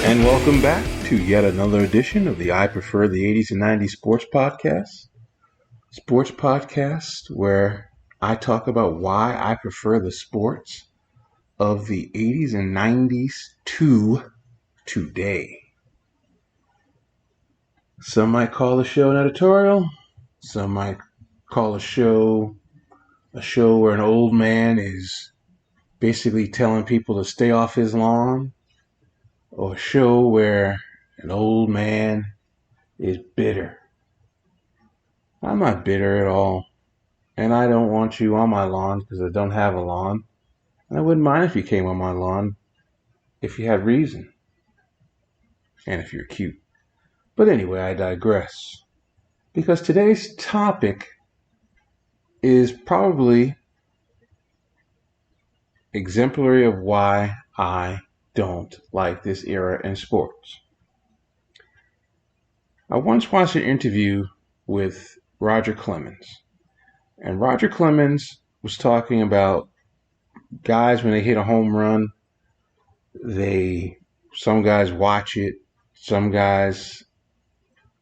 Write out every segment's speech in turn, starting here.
And welcome back to yet another edition of the I Prefer the 80s and 90s Sports Podcast. Sports podcast where I talk about why I prefer the sports of the 80s and 90s to today. Some might call the show an editorial. Some might call a show where an old man is basically telling people to stay off his lawn, or a show where an old man is bitter. I'm not bitter at all, and I don't want you on my lawn because I don't have a lawn. And I wouldn't mind if you came on my lawn if you had reason and if you're cute. But anyway, I digress, because today's topic is probably exemplary of why I don't like this era in sports. I once watched an interview with Roger Clemens, and Roger Clemens was talking about guys when they hit a home run. Some guys watch it, some guys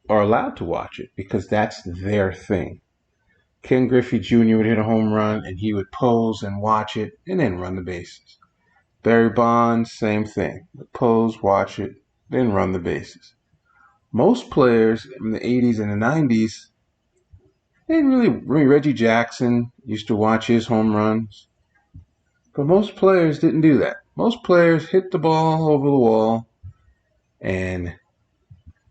are allowed to watch it because that's their thing. Ken Griffey Jr. would hit a home run and he would pose and watch it and then run the bases. Barry Bonds, same thing. Pose, watch it, then run the bases. Most players in the 80s and the 90s, they didn't really. Reggie Jackson used to watch his home runs, but most players didn't do that. Most players hit the ball over the wall and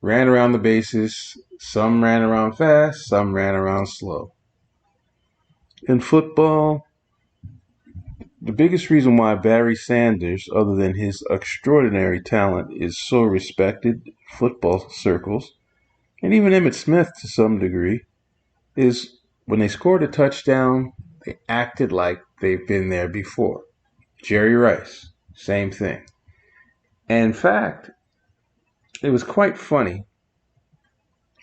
ran around the bases. Some ran around fast, some ran around slow. In football, the biggest reason why Barry Sanders, other than his extraordinary talent, is so respected in football circles, and even Emmitt Smith to some degree, is when they scored a touchdown, they acted like they've been there before. Jerry Rice, same thing. And in fact, it was quite funny.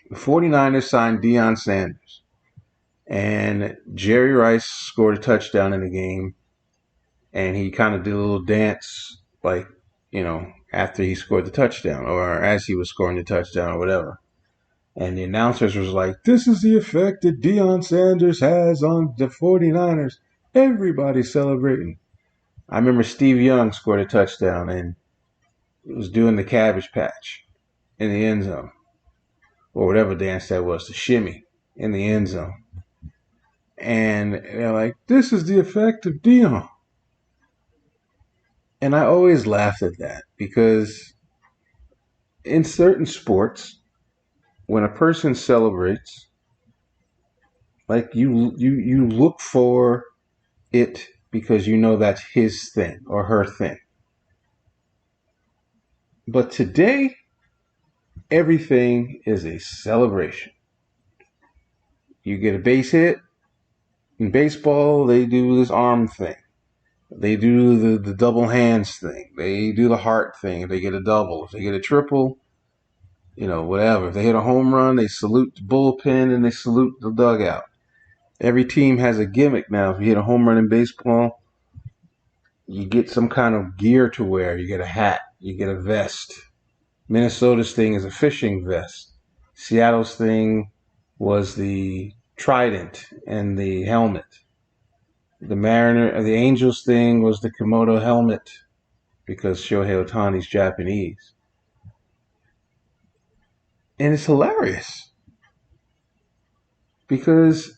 The 49ers signed Deion Sanders, and Jerry Rice scored a touchdown in the game, and he kind of did a little dance, like, after he scored the touchdown, or as he was scoring the touchdown, or whatever. And the announcers was like, "This is the effect that Deion Sanders has on the 49ers. Everybody's celebrating." I remember Steve Young scored a touchdown, and it was doing the Cabbage Patch in the end zone, or whatever dance that was, the shimmy in the end zone. And they're like, "This is the effect of Deion." And I always laughed at that, because in certain sports, when a person celebrates, like you look for it because you know that's his thing or her thing. But today, everything is a celebration. You get a base hit. In baseball, they do this arm thing. They do the double hands thing. They do the heart thing if they get a double. If they get a triple, whatever. If they hit a home run, they salute the bullpen and they salute the dugout. Every team has a gimmick now. If you hit a home run in baseball, you get some kind of gear to wear. You get a hat. You get a vest. Minnesota's thing is a fishing vest. Seattle's thing was the trident and the helmet. The Angels thing was the Komodo helmet, because Shohei Ohtani's Japanese. And it's hilarious, because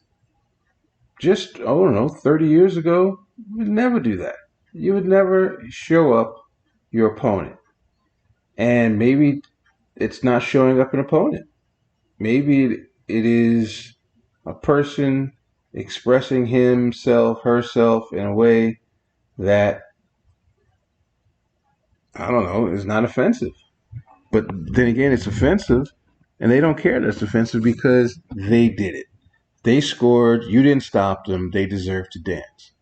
just, 30 years ago, you would never do that. You would never show up your opponent. And maybe it's not showing up an opponent. Maybe it is a person expressing himself, herself in a way that, is not offensive. But then again, it's offensive, and they don't care that's offensive because they did it. They scored, you didn't stop them, they deserve to dance.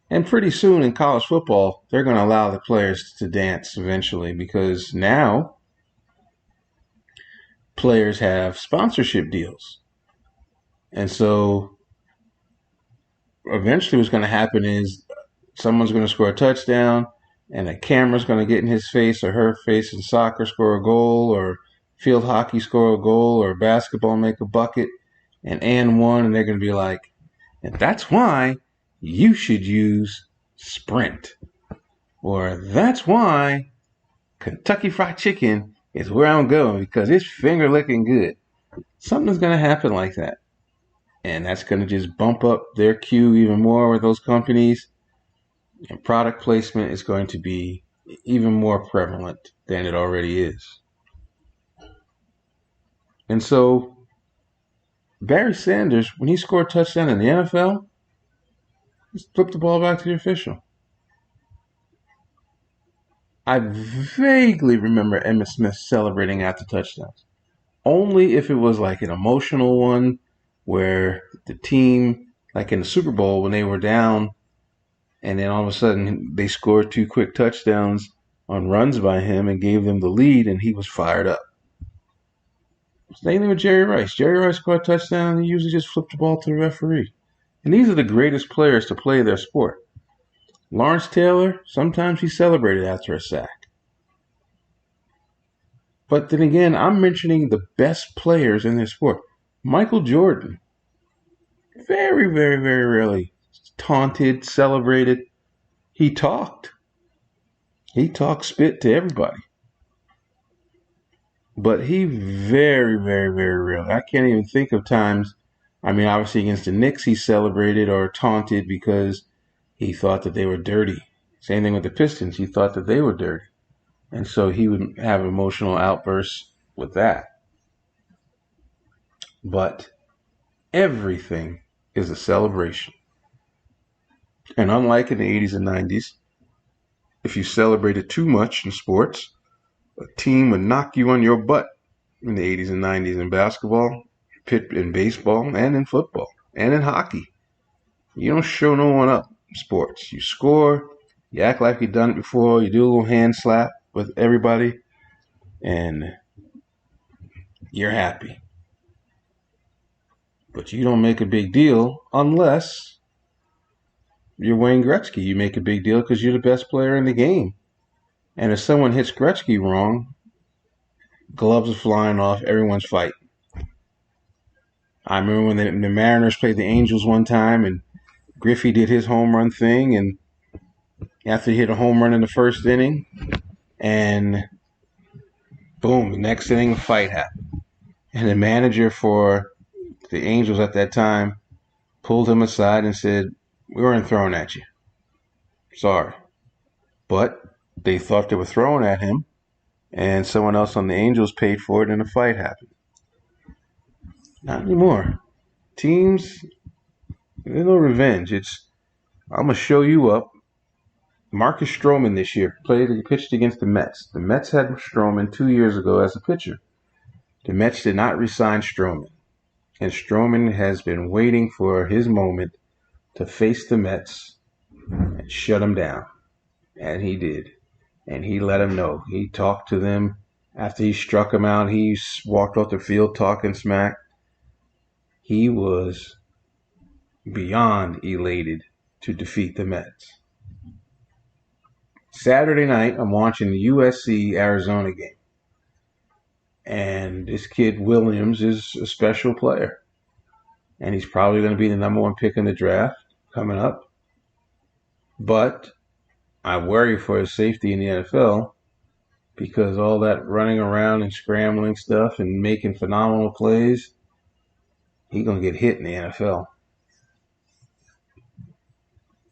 And pretty soon in college football, they're going to allow the players to dance eventually, because now players have sponsorship deals. And so eventually what's going to happen is someone's going to score a touchdown, and a camera's going to get in his face or her face in soccer, score a goal, or field hockey, score a goal, or basketball, make a bucket, and one, and they're going to be like, and that's why you should use Sprint. Or that's why Kentucky Fried Chicken is where I'm going because it's finger licking good. Something's going to happen like that. And that's going to just bump up their queue even more with those companies. And product placement is going to be even more prevalent than it already is. And so Barry Sanders, when he scored a touchdown in the NFL, just flipped the ball back to the official. I vaguely remember Emmitt Smith celebrating after touchdowns. Only if it was like an emotional one where the team, like in the Super Bowl, when they were down and then all of a sudden they scored 2 quick touchdowns on runs by him and gave them the lead and he was fired up. Same thing with Jerry Rice. Jerry Rice scored a touchdown and he usually just flipped the ball to the referee. And these are the greatest players to play their sport. Lawrence Taylor, sometimes he celebrated after a sack. But then again, I'm mentioning the best players in their sport. Michael Jordan, very, very, very rarely taunted, celebrated. He talked. He talked spit to everybody. But he very, very, very rarely. I can't even think of times. I mean, obviously against the Knicks, he celebrated or taunted because he thought that they were dirty. Same thing with the Pistons. He thought that they were dirty. And so he would have emotional outbursts with that. But everything is a celebration. And unlike in the 80s and 90s, if you celebrated too much in sports, a team would knock you on your butt in the 80s and 90s in basketball, in baseball, and in football, and in hockey. You don't show no one up in sports. You score, you act like you've done it before, you do a little hand slap with everybody, and you're happy. But you don't make a big deal unless you're Wayne Gretzky. You make a big deal because you're the best player in the game. And if someone hits Gretzky wrong, gloves are flying off, everyone's fighting. I remember when the Mariners played the Angels one time and Griffey did his home run thing, and after he hit a home run in the first inning, and boom, the next inning a fight happened. And the manager for the Angels at that time pulled him aside and said, "We weren't throwing at you. Sorry." But they thought they were throwing at him, and someone else on the Angels paid for it, and a fight happened. Not anymore. Teams, there's no revenge. I'm going to show you up. Marcus Stroman this year pitched against the Mets. The Mets had Stroman 2 years ago as a pitcher. The Mets did not re-sign Stroman. And Stroman has been waiting for his moment to face the Mets and shut them down. And he did. And he let them know. He talked to them. After he struck them out, he walked off the field talking smack. He was beyond elated to defeat the Mets. Saturday night, I'm watching the USC-Arizona game. And this kid Williams is a special player. And he's probably going to be the number 1 pick in the draft coming up. But I worry for his safety in the NFL because all that running around and scrambling stuff and making phenomenal plays, he's going to get hit in the NFL.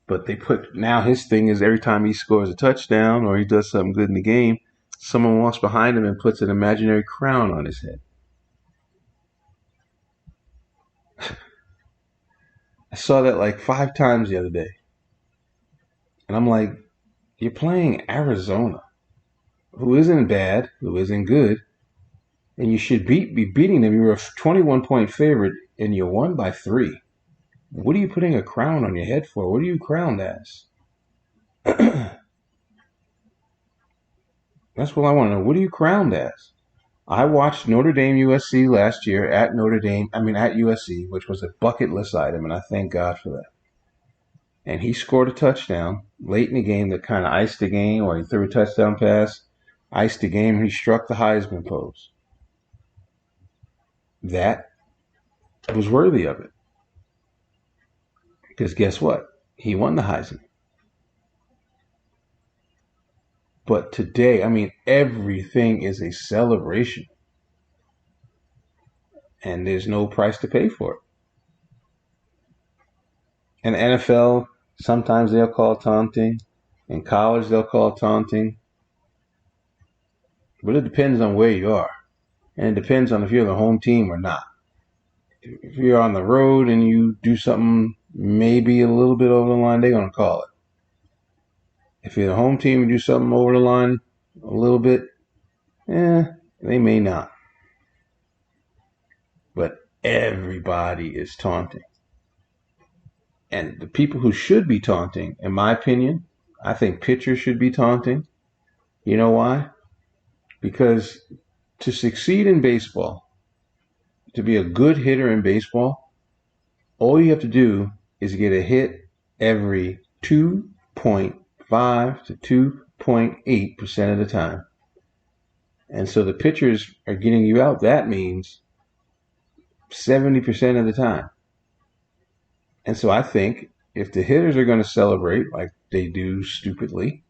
But now his thing is every time he scores a touchdown or he does something good in the game, someone walks behind him and puts an imaginary crown on his head. I saw that like 5 times the other day. And I'm like, you're playing Arizona, who isn't bad, who isn't good, and you should be beating them. You were a 21-point favorite, and you won by 3. What are you putting a crown on your head for? What are you crowned as? That's what I want to know. What are you crowned as? I watched Notre Dame USC last year at USC, which was a bucket list item, and I thank God for that. and he scored a touchdown late in the game that kind of iced the game, or he threw a touchdown pass, iced the game, and he struck the Heisman pose. That was worthy of it. Because guess what? He won the Heisman. But today, I mean, everything is a celebration. And there's no price to pay for it. In the NFL, sometimes they'll call taunting. In college, they'll call taunting. But it depends on where you are. And it depends on if you're the home team or not. If you're on the road and you do something maybe a little bit over the line, they're going to call it. If you're the home team and do something over the line a little bit, they may not. But everybody is taunting. And the people who should be taunting, in my opinion, I think pitchers should be taunting. You know why? Because to succeed in baseball, to be a good hitter in baseball, all you have to do is get a hit every 2.5 to 2.8% of the time. And so the pitchers are getting you out. That means 70% of the time. And so I think if the hitters are going to celebrate like they do stupidly,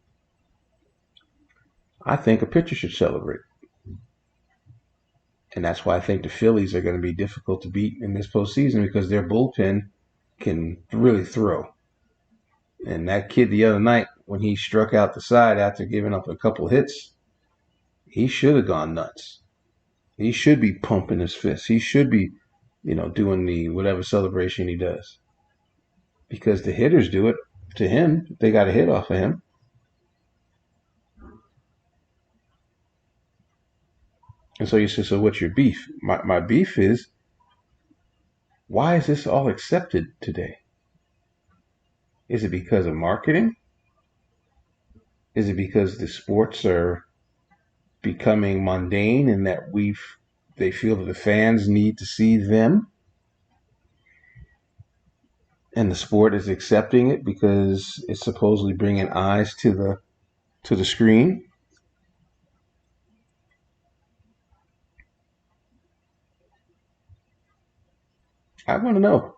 I think a pitcher should celebrate. And that's why I think the Phillies are going to be difficult to beat in this postseason, because their bullpen can really throw. And that kid the other night, when he struck out the side after giving up a couple hits, he should have gone nuts. He should be pumping his fists. He should be, doing the whatever celebration he does. Because the hitters do it to him. They got a hit off of him. And so you say, so what's your beef? My beef is, why is this all accepted today? Is it because of marketing? Is it because the sports are becoming mundane and that they feel that the fans need to see them? And the sport is accepting it because it's supposedly bringing eyes to the screen? I want to know.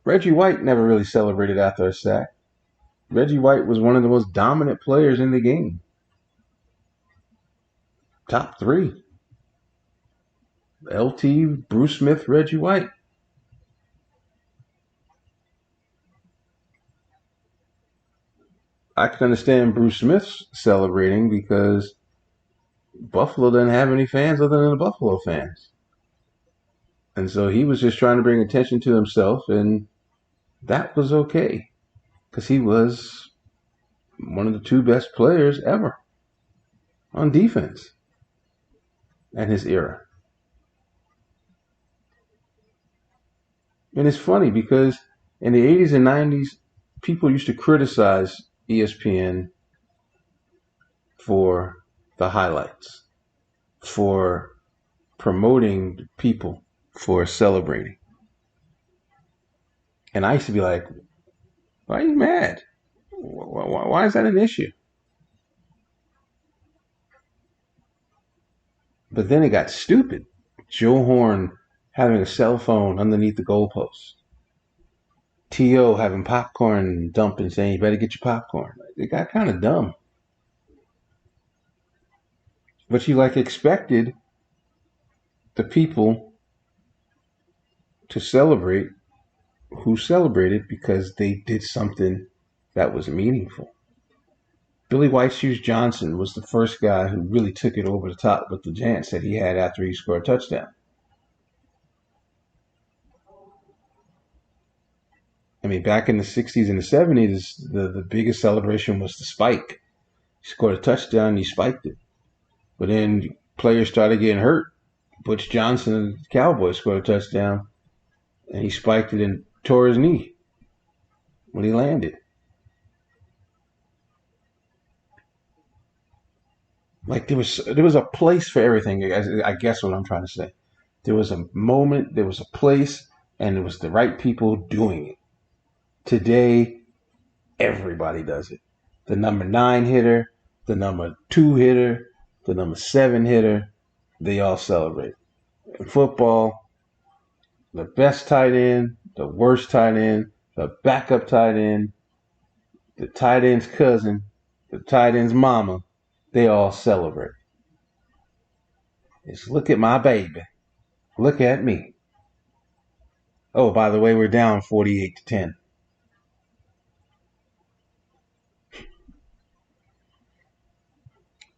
Reggie White never really celebrated after a sack. Reggie White was one of the most dominant players in the game. Top 3. LT, Bruce Smith, Reggie White. I can understand Bruce Smith celebrating because Buffalo doesn't have any fans other than the Buffalo fans. And so he was just trying to bring attention to himself, and that was okay because he was one of the 2 best players ever on defense in his era. And it's funny because in the 80s and 90s, people used to criticize ESPN for the highlights, for promoting people, for celebrating. And I used to be like, why are you mad? Why is that an issue? But then it got stupid. Joe Horn having a cell phone underneath the goalpost. T.O. having popcorn dumping, saying, you better get your popcorn. It got kind of dumb. But you expected the people to celebrate who celebrated because they did something that was meaningful. Billy White Shoes Johnson was the first guy who really took it over the top with the chants that he had after he scored a touchdown. I mean, back in the 60s and the 70s, the biggest celebration was the spike. He scored a touchdown and he spiked it. But then players started getting hurt. Butch Johnson, the Cowboys, scored a touchdown and he spiked it and tore his knee when he landed. There was a place for everything, I guess what I'm trying to say. There was a moment, there was a place, and it was the right people doing it. Today, Everybody does it. The number 9 hitter, the number 2 hitter, the number 7 hitter, they all celebrate. In football, the best tight end, the worst tight end, the backup tight end, the tight end's cousin, the tight end's mama, they all celebrate. It's look at my baby. Look at me. Oh, by the way, we're down 48-10.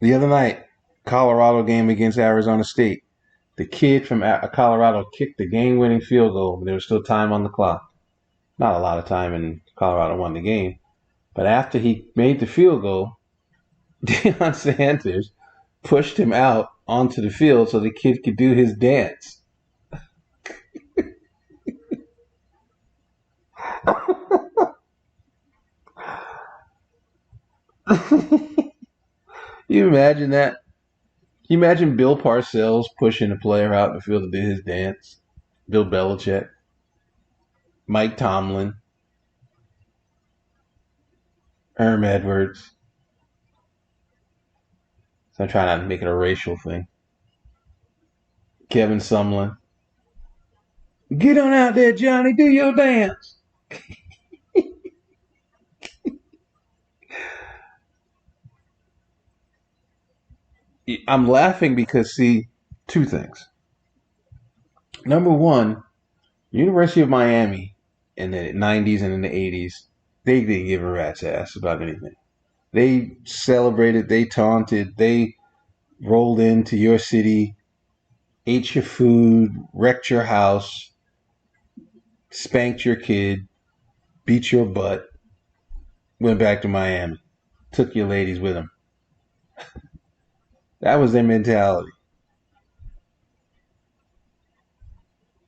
The other night, Colorado game against Arizona State. The kid from Colorado kicked the game-winning field goal, but there was still time on the clock. Not a lot of time, and Colorado won the game. But after he made the field goal, Deion Sanders pushed him out onto the field so the kid could do his dance. You imagine that? You imagine Bill Parcells pushing a player out in the field to do his dance? Bill Belichick, Mike Tomlin, Herm Edwards. So I'm trying not to make it a racial thing. Kevin Sumlin. Get on out there, Johnny. Do your dance. I'm laughing because, see, two things. Number one, University of Miami in the 90s and in the 80s, they didn't give a rat's ass about anything. They celebrated, they taunted, they rolled into your city, ate your food, wrecked your house, spanked your kid, beat your butt, went back to Miami, took your ladies with them. That was their mentality.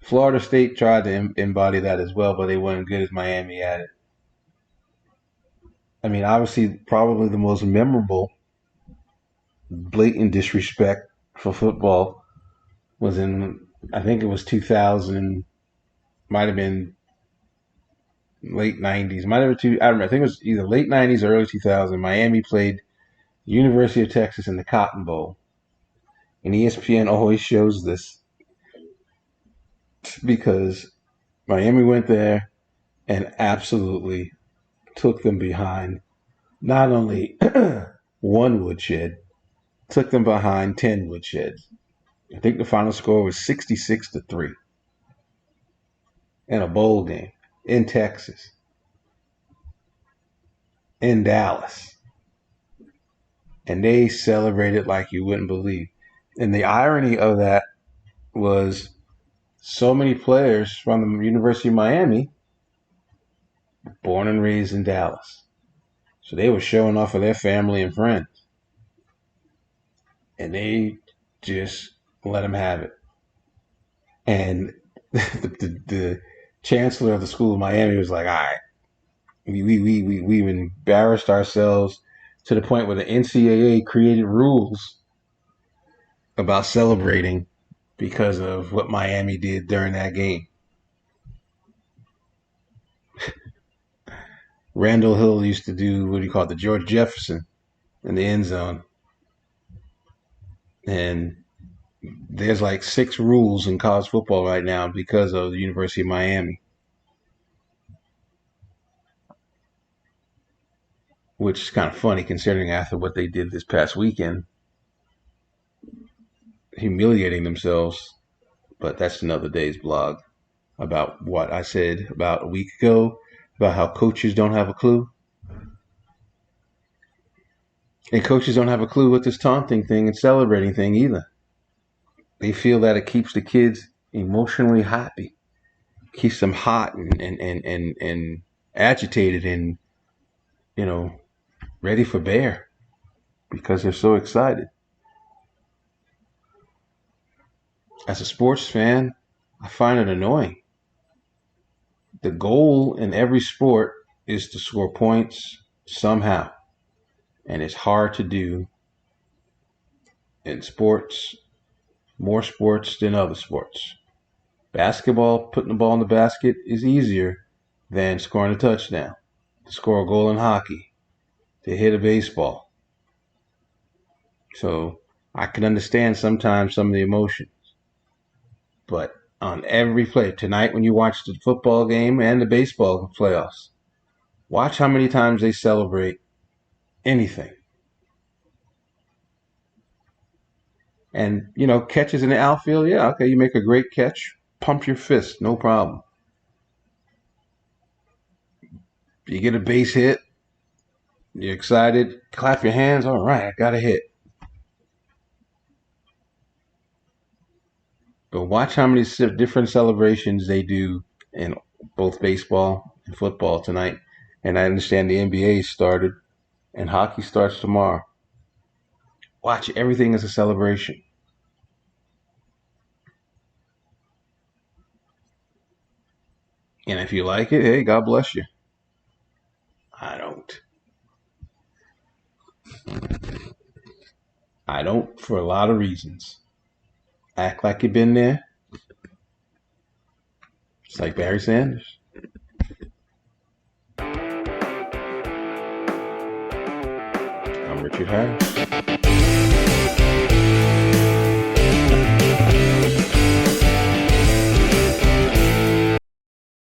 Florida State tried to embody that as well, but they weren't good as Miami at it. I mean, obviously, probably the most memorable blatant disrespect for football was in, I think it was 2000, might have been late 90s, might have been, I don't know, I think it was either late 90s or early 2000. Miami played University of Texas in the Cotton Bowl. And ESPN always shows this because Miami went there and absolutely took them behind not only one woodshed, took them behind 10 woodsheds. I think the final score was 66-3 in a bowl game in Texas, in Dallas. And they celebrated like you wouldn't believe. And the irony of that was so many players from the University of Miami born and raised in Dallas. So they were showing off for their family and friends. And they just let them have it. And the chancellor of the school of Miami was like, all right, we've embarrassed ourselves to the point where the NCAA created rules about celebrating because of what Miami did during that game. Randall Hill used to do what do you call it, the George Jefferson in the end zone. And there's like 6 rules in college football right now because of the University of Miami. Which is kind of funny considering after what they did this past weekend, humiliating themselves. But that's another day's blog about what I said about a week ago about how coaches don't have a clue. And coaches don't have a clue with this taunting thing and celebrating thing either. They feel that it keeps the kids emotionally happy, keeps them hot and agitated and, ready for bear because they're so excited. As a sports fan, I find it annoying. The goal in every sport is to score points somehow. And it's hard to do in sports, more sports than other sports. Basketball, putting the ball in the basket is easier than scoring a touchdown. to score a goal in hockey, to hit a baseball. So I can understand sometimes some of the emotions. But on every play, tonight when you watch the football game and the baseball playoffs, watch how many times they celebrate anything. And, catches in the outfield, yeah, okay, you make a great catch, pump your fist, no problem. You get a base hit, you're excited, clap your hands, all right, I got a hit. But watch how many different celebrations they do in both baseball and football tonight. And I understand the NBA started and hockey starts tomorrow. Watch everything as a celebration. And if you like it, hey, God bless you. I don't. I don't for a lot of reasons. Act like you've been there. It's like Barry Sanders. I'm Richard Harris.